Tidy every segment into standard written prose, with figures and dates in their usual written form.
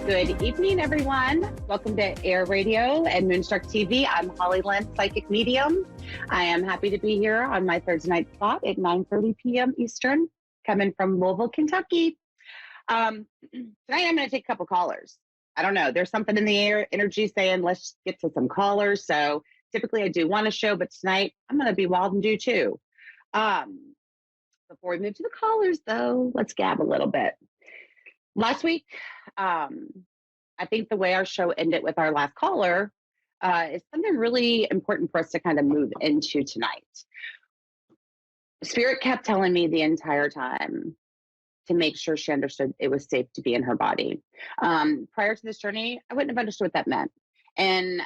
Good evening, everyone. Welcome to Air Radio and Moonstruck TV. I'm Hollie, Lynn, psychic medium. I am happy to be here on my Thursday night spot at 9:30 p.m. Eastern, coming from Louisville, Kentucky. Tonight, I'm going to take a couple callers. I don't know. There's something in the air, energy saying, let's get to some callers. So typically I do one a show, but tonight I'm going to be wild and do two. Before we move to the callers, though, let's gab a little bit. Last week, I think the way our show ended with our last caller is something really important for us to kind of move into tonight. Spirit kept telling me the entire time to make sure she understood it was safe to be in her body. Prior to this journey, I wouldn't have understood what that meant. And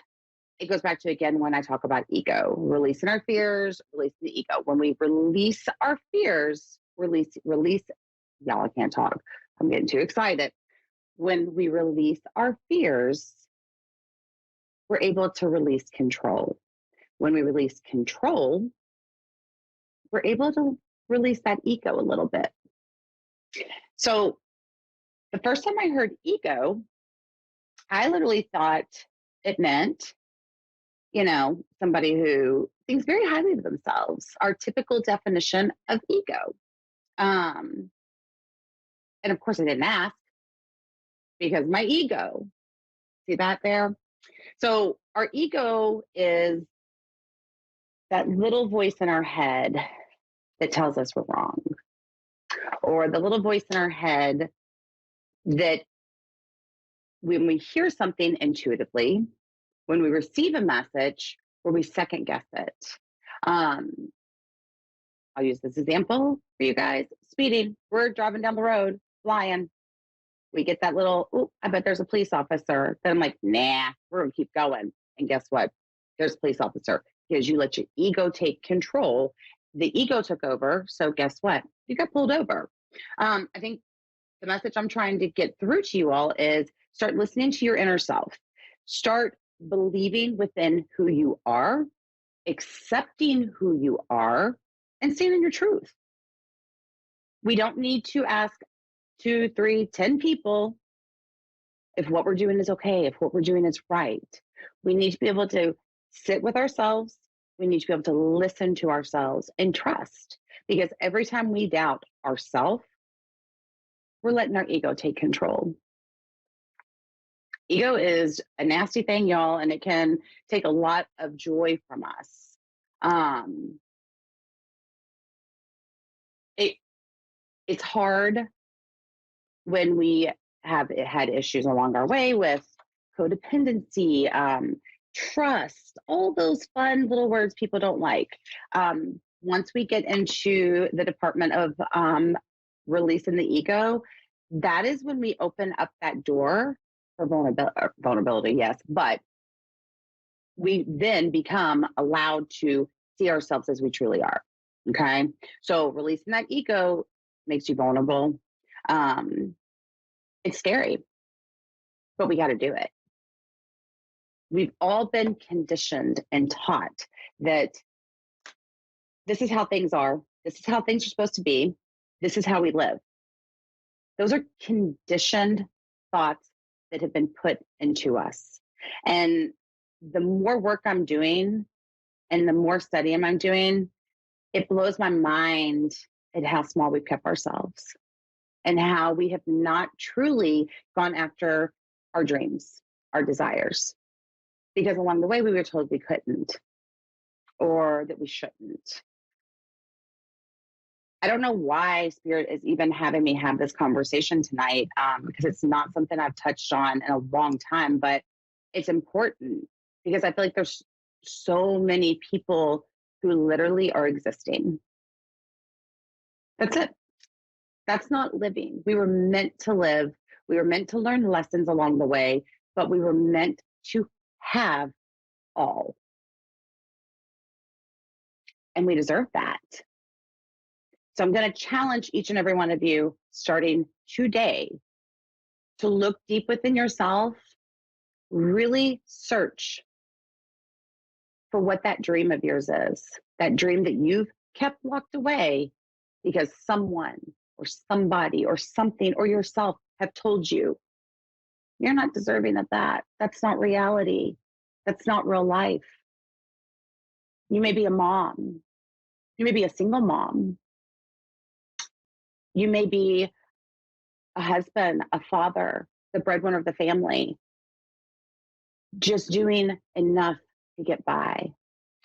it goes back to, again, when I talk about ego, releasing our fears, releasing the ego. When we release our fears, release, y'all, I can't talk. I'm getting too excited. When we release our fears, we're able to release control. When we release control, we're able to release that ego a little bit. So the first time I heard ego, I literally thought it meant, somebody who thinks very highly of themselves, our typical definition of ego. And of course, I didn't ask because my ego, see that there? So our ego is that little voice in our head that tells us we're wrong, or the little voice in our head that when we hear something intuitively, when we receive a message, where we second guess it. I'll use this example for you guys. Speeding, we're driving down the road, flying. We get that little, I bet there's a police officer. Then I'm like, nah, we're going to keep going. And guess what? There's a police officer. Because you let your ego take control. The ego took over. So guess what? You got pulled over. I think the message I'm trying to get through to you all is start listening to your inner self. Start believing within who you are, accepting who you are, and standing in your truth. We don't need to ask 2, 3, 10 people if what we're doing is okay, if what we're doing is right. We need to be able to sit with ourselves. We need to be able to listen to ourselves and trust, because every time we doubt ourselves, we're letting our ego take control. Ego is a nasty thing, y'all, and it can take a lot of joy from us. It's hard when we have had issues along our way with codependency, trust, all those fun little words people don't like. Once we get into the department of releasing the ego, that is when we open up that door for vulnerability, yes, but we then become allowed to see ourselves as we truly are, okay? So releasing that ego makes you vulnerable. It's scary, but we got to do it. We've all been conditioned and taught that this is how things are. This is how things are supposed to be. This is how we live. Those are conditioned thoughts that have been put into us. And the more work I'm doing and the more studying I'm doing, it blows my mind at how small we've kept ourselves and how we have not truly gone after our dreams, our desires, because along the way we were told we couldn't or that we shouldn't. I don't know why Spirit is even having me have this conversation tonight, because it's not something I've touched on in a long time, but it's important because I feel like there's so many people who literally are existing. That's it. That's not living. We were meant to live. We were meant to learn lessons along the way, but we were meant to have all. And we deserve that. So I'm going to challenge each and every one of you, starting today, to look deep within yourself, really search for what that dream of yours is, that dream that you've kept locked away because someone or somebody or something or yourself have told you You're not deserving of that. That's not reality. That's not real life. You may be a mom. You may be a single mom. You may be a husband, a father, the breadwinner of the family, just doing enough to get by,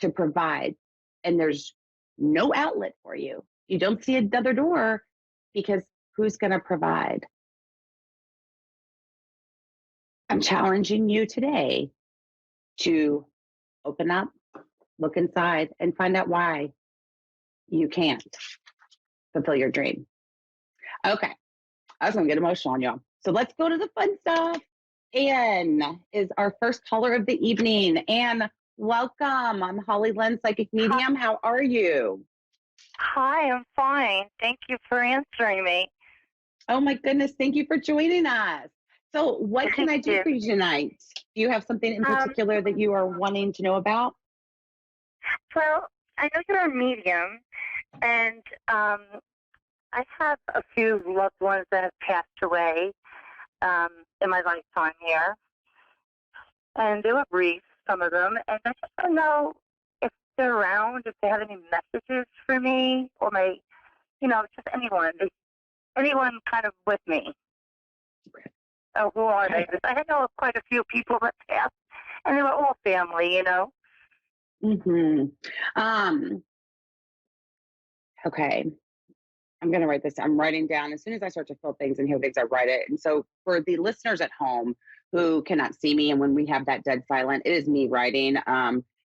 to provide. And there's no outlet for you. You don't see another door because who's going to provide? I'm challenging you today to open up, look inside, and find out why you can't fulfill your dream. Okay. I was going to get emotional on y'all. So let's go to the fun stuff. Anne is our first caller of the evening. Anne, welcome. I'm Hollie, Lynn, psychic medium. How are you? Hi, I'm fine. Thank you for answering me. Oh my goodness. Thank you for joining us. So what can I do for you tonight? Do you have something in particular that you are wanting to know about? Well, I know you're a medium, and I have a few loved ones that have passed away in my lifetime here. And they were brief, some of them, and I just don't know if they're around, if they have any messages for me, or just anyone kind of with me. Oh, who are they? Because I know quite a few people that passed, and they were all family, Mm-hmm. Okay. I'm going to write this. I'm writing down as soon as I start to fill things and hear things, I write it. And so for the listeners at home who cannot see me, and when we have that dead silent, it is me writing,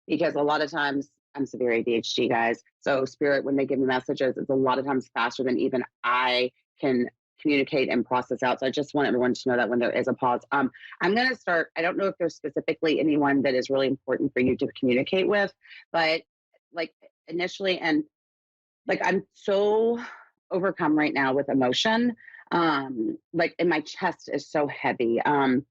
because a lot of times I'm severe ADHD, guys. So spirit, when they give me messages, it's a lot of times faster than even I can communicate and process out. So I just want everyone to know that when there is a pause, I'm going to start. I don't know if there's specifically anyone that is really important for you to communicate with, but like initially, and like I'm so overcome right now with emotion. Like, and my chest is so heavy. And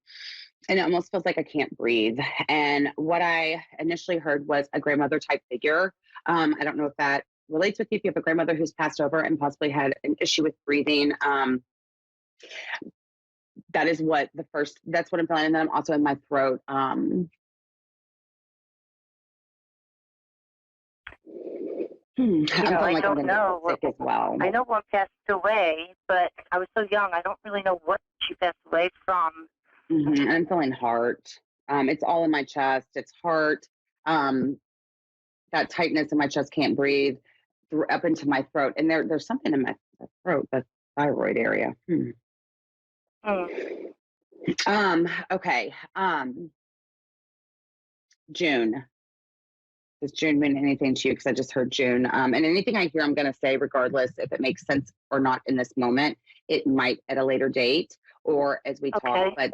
it almost feels like I can't breathe. And what I initially heard was a grandmother type figure. I don't know if that relates with you. If you have a grandmother who's passed over and possibly had an issue with breathing, that is that's what I'm feeling. And then I'm also in my throat. I'm feeling like I'm going to get sick as well. I know one passed away, but I was so young, I don't really know what she passed away from. Mm-hmm. And I'm feeling heart. It's all in my chest. It's heart. That tightness in my chest, can't breathe, up into my throat. And there's something in my throat, the thyroid area. Okay. June. Does June mean anything to you? Because I just heard June. And anything I hear, I'm going to say, regardless if it makes sense or not in this moment. It might at a later date or as we talk, but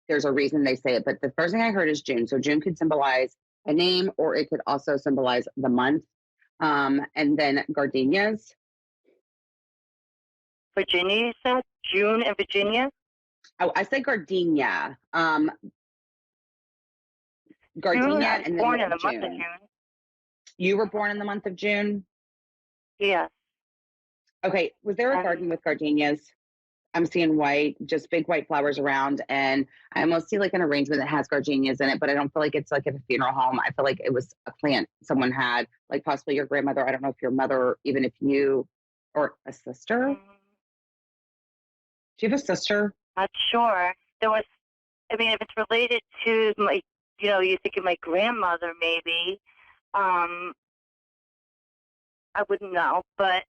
there's a reason they say it. But the first thing I heard is June. So June could symbolize a name, or it could also symbolize the month. And then gardenias. Virginia, you said? June and Virginia? Oh, I said gardenia. Gardenia, and then born in the month of June. You were born in the month of June? Yes. Okay. Was there a garden with gardenias? I'm seeing white, just big white flowers around. And I almost see like an arrangement that has gardenias in it, but I don't feel like it's like at a funeral home. I feel like it was a plant someone had, like possibly your grandmother. I don't know if your mother, even if you, or a sister. Do you have a sister? Not sure. If it's related to my, you think of my grandmother, maybe. I wouldn't know, but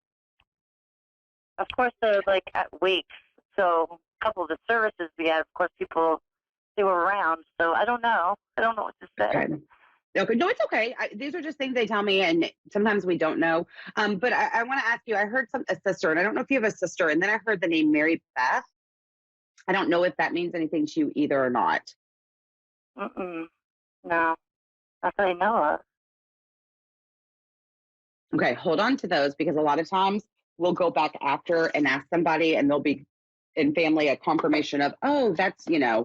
of course they're like at wakes. So a couple of the services we had, of course, they were around. So I don't know. I don't know what to say. Okay. No, it's okay. These are just things they tell me, and sometimes we don't know. But I want to ask you, I heard a sister, and I don't know if you have a sister, and then I heard the name Mary Beth. I don't know if that means anything to you either or not. No, not that I know of. Okay, hold on to those, because a lot of times we'll go back after and ask somebody, and they'll be in family a confirmation of, oh, that's, Yeah.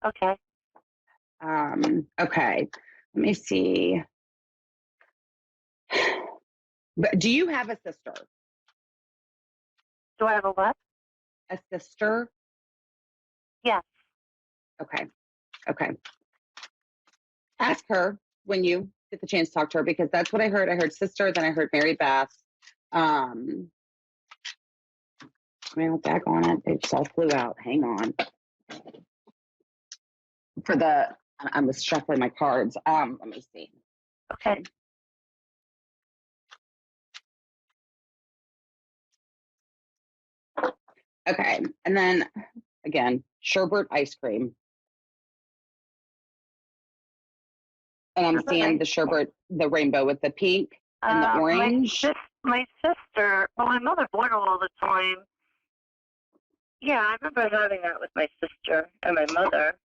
Okay. Okay. Let me see. But do you have a sister? Do I have a what? A sister? Yes. Okay. Okay. Ask her when you get the chance to talk to her, because that's what I heard. I heard sister, then I heard Mary Beth. Well, back on it. They just all flew out. Hang on. I was shuffling my cards. Let me see. Okay. Okay. And then again, sherbet ice cream. And I'm seeing the sherbet, the rainbow with the pink and the orange. My sister, well, my mother bought it all the time. Yeah, I remember having that with my sister and my mother.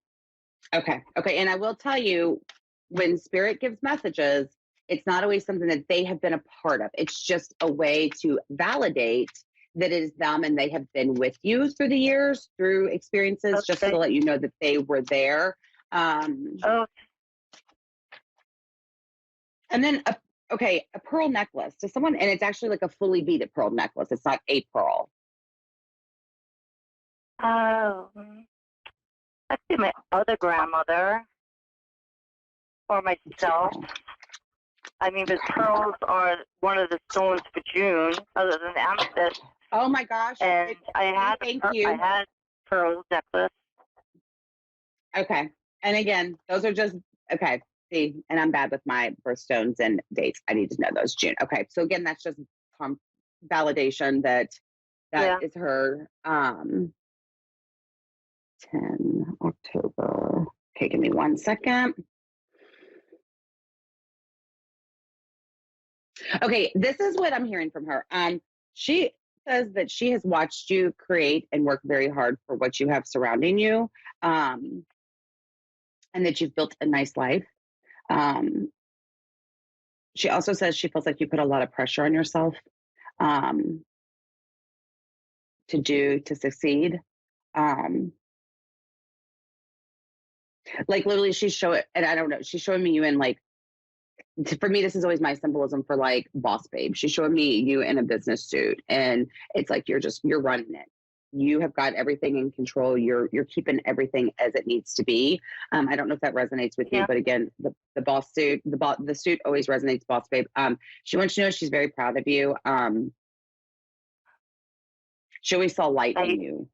Okay. Okay. And I will tell you, when spirit gives messages, it's not always something that they have been a part of. It's just a way to validate that it is them and they have been with you through the years, through experiences, just to let you know that they were there. Oh. And then, a pearl necklace. To someone, and it's actually like a fully beaded pearl necklace. It's not a pearl. Oh. That'd be my other grandmother or myself. I mean, the pearls are one of the stones for June, other than the amethyst. Oh my gosh! And I had pearl necklace. Okay, and again, those are just okay. See, and I'm bad with my birthstones and dates. I need to know those. June. Okay, so again, that's just validation that is her. 10 October. Okay, give me 1 second. Okay, this is what I'm hearing from her. She says that she has watched you create and work very hard for what you have surrounding you, and that you've built a nice life. She also says she feels like you put a lot of pressure on yourself to succeed. Like literally, she's showing, and I don't know, she's showing me you in like. For me, this is always my symbolism for like boss babe. She's showing me you in a business suit, and it's like you're running it. You have got everything in control. You're keeping everything as it needs to be. I don't know if that resonates with you, but again, the boss suit, the suit always resonates, boss babe. She wants you to know she's very proud of you. She always saw light in you.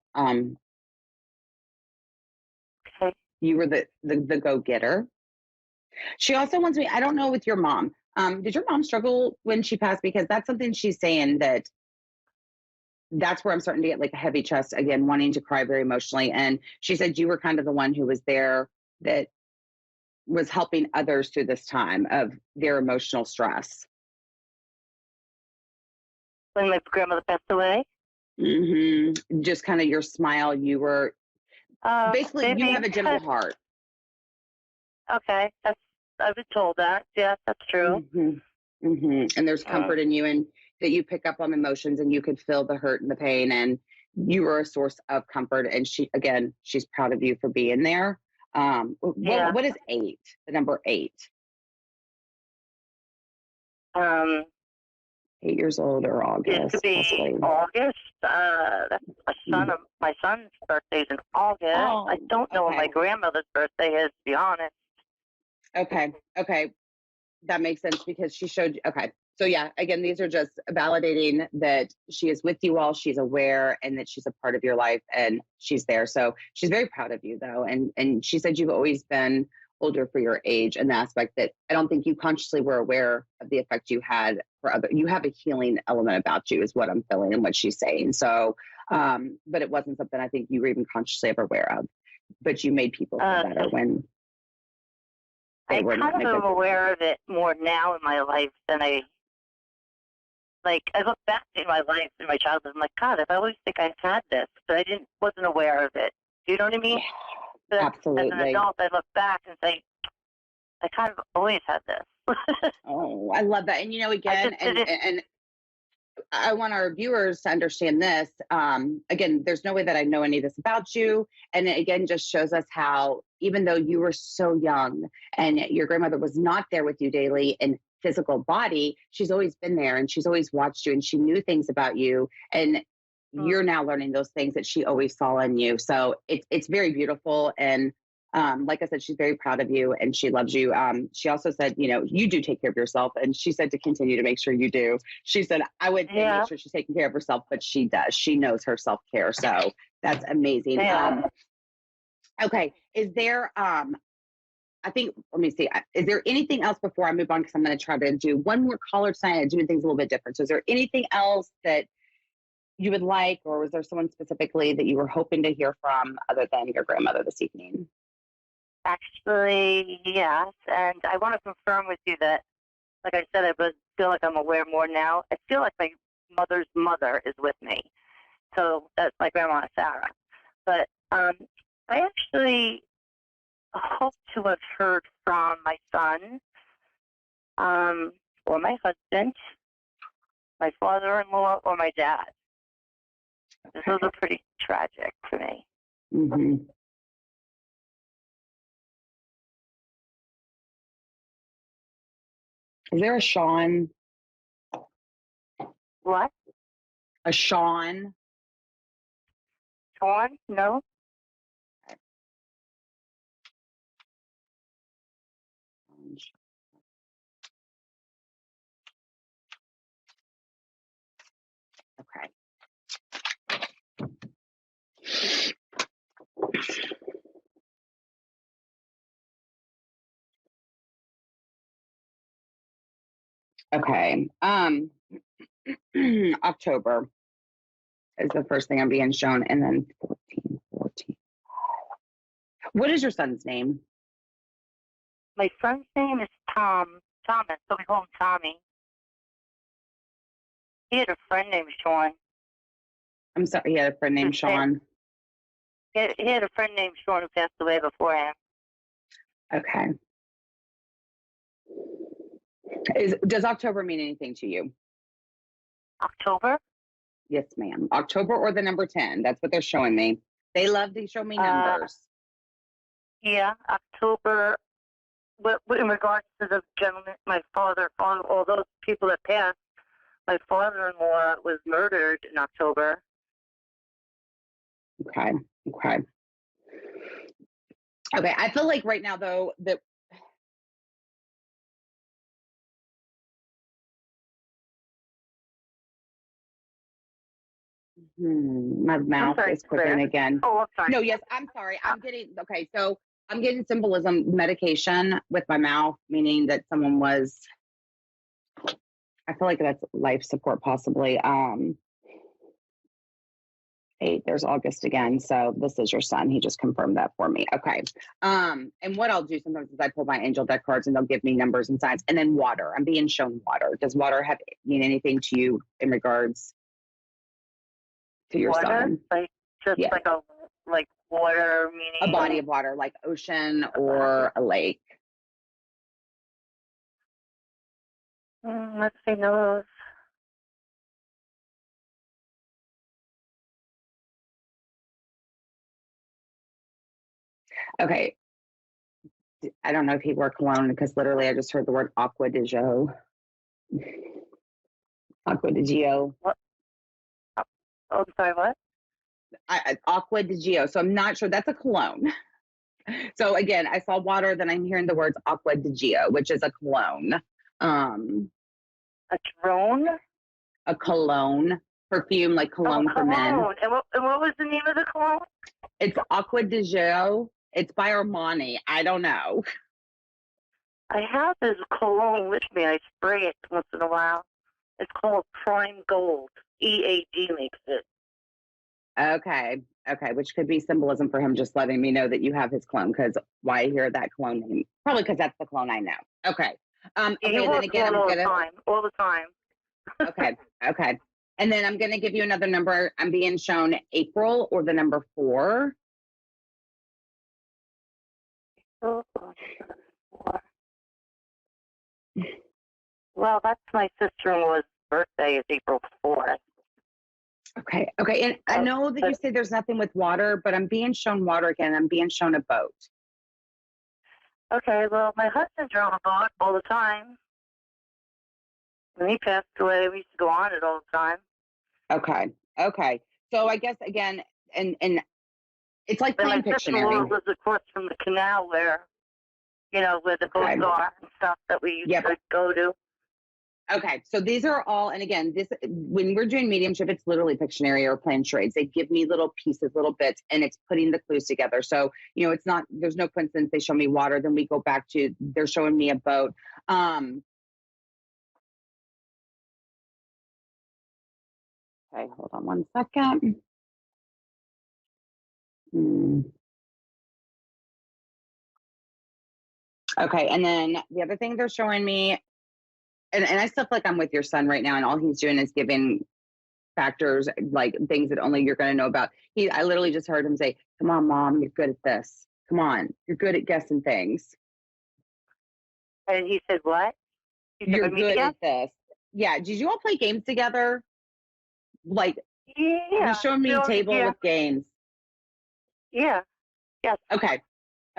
You were the go-getter. She also wants me, I don't know with your mom. Did your mom struggle when she passed? Because that's something she's saying that's where I'm starting to get like a heavy chest again, wanting to cry very emotionally. And she said you were kind of the one who was there that was helping others through this time of their emotional stress. When my grandmother passed away? Mm-hmm. Just kind of your smile. You were basically, you have a gentle heart. Okay, I've been told that. Yes, that's true. Mm-hmm. Mm-hmm. And there's comfort in you, and that you pick up on emotions, and you could feel the hurt and the pain, and you were a source of comfort. And she's proud of you for being there. What is 8? The number 8. 8 years old or August? It could be possibly. August. That's my son's birthday's in August. Oh, I don't know when my grandmother's birthday is, to be honest. Okay. That makes sense because she showed you. Okay. So yeah, again, these are just validating that she is with you all, she's aware, and that she's a part of your life, and she's there. So she's very proud of you though. And she said you've always been older for your age, and the aspect that I don't think you consciously were aware of the effect you had for other. You have a healing element about you is what I'm feeling and what she's saying. So, but it wasn't something I think you were even consciously ever aware of, but you made people feel better when I kind of am aware of it more now in my life than I look back in my life, in my childhood, I'm like, God, I always think I had this, but wasn't aware of it. Do you know what I mean? But absolutely. As an adult, I look back and say, I kind of always had this. Oh, I love that. And again, and I want our viewers to understand this. Again, there's no way that I know any of this about you. And it, again, just shows us how, even though you were so young and your grandmother was not there with you daily in physical body, she's always been there, and she's always watched you, and she knew things about you. And you're now learning those things that she always saw in you. So it's very beautiful. And like I said, she's very proud of you and she loves you. She also said, you know, you do take care of yourself. And she said to continue to make sure you do. She said, I would say Yeah. make sure she's taking care of herself, but she does. She knows her self-care. So that's amazing. Yeah. Okay. Is there, I think, let me see. Is there anything else before I move on? Because I'm going to try to do one more caller tonight and doing things a little bit different. So is there anything else that you would like, or was there someone specifically that you were hoping to hear from other than your grandmother this evening? Actually, yes. And I want to confirm with you that, like I said, feel like I'm aware more now. I feel like my mother's mother is with me. So that's my grandma, Sarah. But I actually hope to have heard from my son, or my husband, my father-in-law, or my dad. Okay. Those are pretty tragic for me. Mm-hmm. Is there a Sean? What? A Sean? Sean? No? Okay. Okay. October is the first thing I'm being shown, and then 14. What is your son's name? My son's name is Thomas, so we call him Tommy. He had a friend named Sean. I'm sorry, he had a friend named Sean. He had a friend named Sean who passed away before him. Okay. Does October mean anything to you? October? Yes, ma'am. October or the number 10. That's what they're showing me. They love to show me numbers. Yeah, October. In regards to the gentleman, my father, all those people that passed, my father-in-law was murdered in October. Okay. I feel like right now, though, that my mouth is quickening again. Oh, I'm sorry. No, yes, I'm sorry. So I'm getting symbolism medication with my mouth, meaning that someone was, I feel like that's life support possibly. 8, there's August again. So this is your son. He just confirmed that for me. Okay. And what I'll do sometimes is I pull my angel deck cards and they'll give me numbers and signs. And then water. I'm being shown water. Does water mean anything to you in regards to your son? Like like water meaning A body of water, like ocean or a lake. Let's see those. Okay. I don't know if he wore cologne because literally I just heard the word aqua di gio. Aqua di gio. What? Oh, I'm sorry, what? Aqua di gio. So I'm not sure. That's a cologne. So again, I saw water, then I'm hearing the words aqua di gio, which is a cologne. A drone? A cologne. Perfume, like cologne for men. And what was the name of the cologne? It's aqua di gio. It's by Armani. I don't know. I have this cologne with me. I spray it once in a while. It's called Prime Gold. EAD makes it. Okay, which could be symbolism for him just letting me know that you have his clone, because why hear that clone name? Probably because that's the clone I know. Okay. Okay, then again, all the time. Okay. And then I'm gonna give you another number. I'm being shown April or the number 4. Oh, 4. Well, that's my sister-in-law's birthday is April 4th. Okay. And I know that you say there's nothing with water, but I'm being shown water again. I'm being shown a boat. Okay, well, my husband drove a boat all the time. When he passed away, we used to go on it all the time. Okay. So I guess again, and it's like And my playing sister-in-law Pictionary. lives across from the canal where, where the boats Okay. are and stuff that we used Yep. to go to. Okay, so these are all, and again, this when we're doing mediumship, it's literally Pictionary or playing charades. They give me little pieces, little bits, and it's putting the clues together. So it's not. There's no coincidence. They show me water, then we go back to they're showing me a boat. Okay, hold on one second. Okay, and then the other thing they're showing me, and I still feel like I'm with your son right now, and all he's doing is giving factors, like things that only you're going to know about. I literally just heard him say, "Come on, mom, you're good at this. Come on, you're good at guessing things. And he said, what? He said, You're with me good again? at this." Yeah. Did you all play games together? Like Yeah. he's showing me a table Yeah. with games. Yeah. Yes. Okay.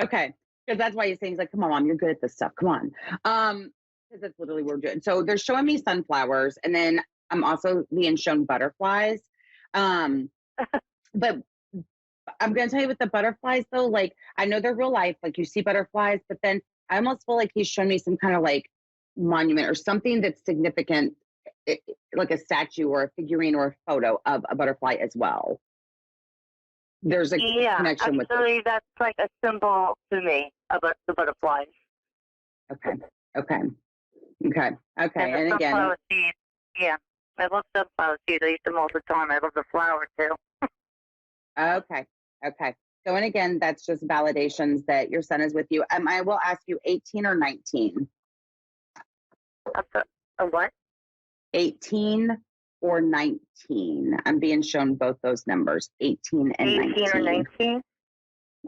Okay. Because that's why he's saying, he's like, "Come on, mom, you're good at this stuff. Come on." Because that's literally what we're doing. So they're showing me sunflowers, and then I'm also being shown butterflies. Um, but I'm going to tell you with the butterflies though, like I know they're real life, like you see butterflies, but then I almost feel like he's showing me some kind of like monument or something that's significant, like a statue or a figurine or a photo of a butterfly as well. There's a Yeah. connection with it. Actually, that's like a symbol to me about the butterflies. Okay. Okay. Okay. Okay. And the And again, sunflower seeds. Yeah. I love sunflower seeds. I eat them all the time. I love the flower too. okay. Okay. So, and again, that's just validations that your son is with you. I will ask you 18 or 19. A what? 18 or 19. I'm being shown both those numbers, 18 and 18 or 19?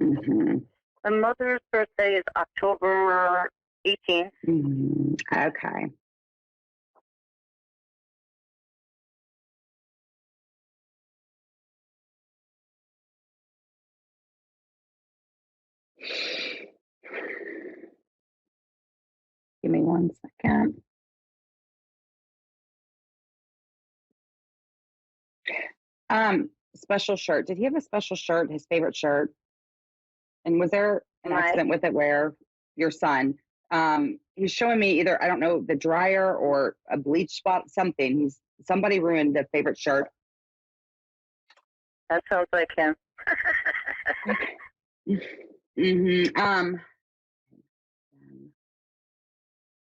Mm-hmm. My mother's birthday is October 18th. Mm-hmm. Okay. Give me one second. Special shirt. Did he have a special shirt, his favorite shirt? And was there an accident with it where your son, he's showing me either, I don't know, the dryer or a bleach spot, something. Somebody ruined the favorite shirt. That sounds like him. Mm-hmm.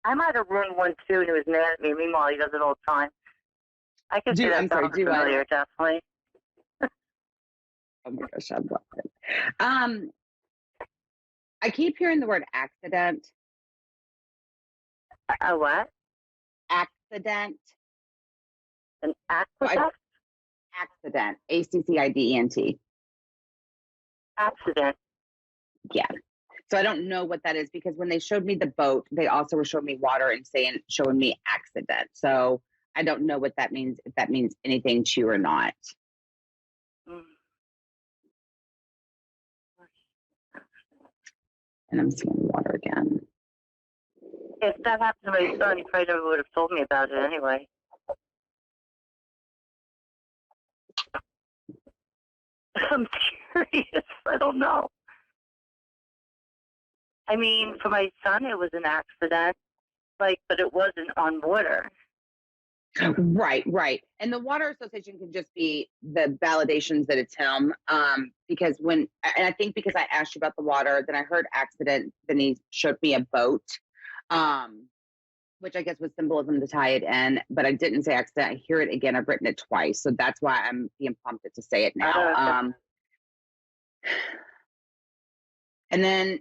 I might have ruined one too, and he was mad at me. Meanwhile, he does it all the time. I can see that sounds familiar, definitely. Oh my gosh, I love it. I keep hearing the word accident. A what? Accident. An accident? Accident. ACCIDENT. Accident. Yeah. So I don't know what that is because when they showed me the boat, they also were showing me water and showing me accident. So I don't know what that means, if that means anything to you or not. Mm. And I'm seeing water again. If that happened to my son, he probably never would have told me about it anyway. I'm curious. I don't know. I mean, for my son, it was an accident, but it wasn't on water. Right, right. And the water association can just be the validations that it's him. Because and I think because I asked you about the water, then I heard accident, then he showed me a boat, which I guess was symbolism to tie it in, but I didn't say accident. I hear it again. I've written it twice. So that's why I'm being prompted to say it now. And then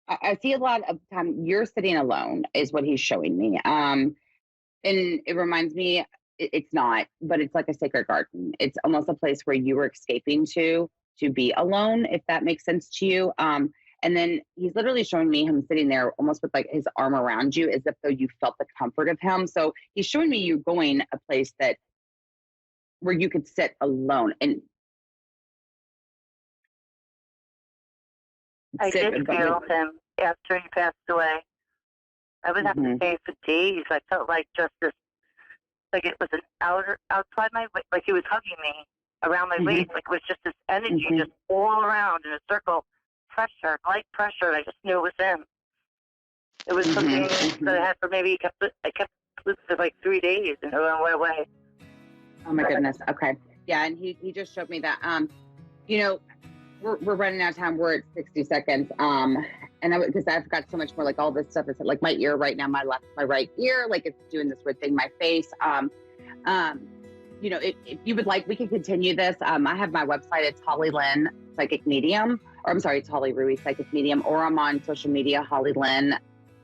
I see a lot of time you're sitting alone is what he's showing me. And it reminds me, it's not, but it's like a sacred garden. It's almost a place where you were escaping to be alone, if that makes sense to you. And then he's literally showing me him sitting there almost with like his arm around you as if though you felt the comfort of him. So he's showing me you going a place where you could sit alone and I did feel him after he passed away. I would have to stay for days. I felt like just this, like it was outside my, like he was hugging me. around my waist. Like it was just this energy just all around in a circle, pressure, light pressure. And I just knew it was him. It was something that I had for maybe, I kept it for like 3 days and it went away. Oh my goodness. Okay. Yeah. And he just showed me that, you know, we're running out of time. We're at 60 seconds. And because I've got so much more, like all this stuff is like my ear right now, my right ear, like it's doing this weird thing, my face. You know, if you would like, we can continue this. I have my website. It's Hollie Lynn Psychic Medium, or I'm sorry, it's Hollie Rui Psychic Medium, or I'm on social media, Hollie Lynn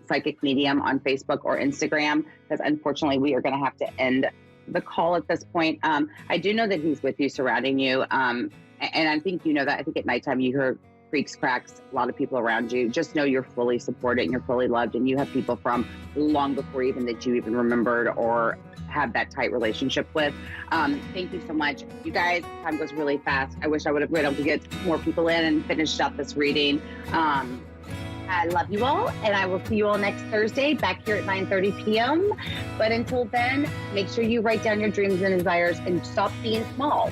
Psychic Medium on Facebook or Instagram, because unfortunately we are going to have to end the call at this point. I do know that he's with you, surrounding you. And I think you know that. I think at nighttime you hear creaks, cracks, a lot of people around you. Just know you're fully supported and you're fully loved, and you have people from long before even that you even remembered or have that tight relationship with. Thank you so much. You guys, time goes really fast. I wish I would have been able to get more people in and finished up this reading. I love you all, and I will see you all next Thursday back here at 9:30 p.m. But until then, make sure you write down your dreams and desires and stop being small.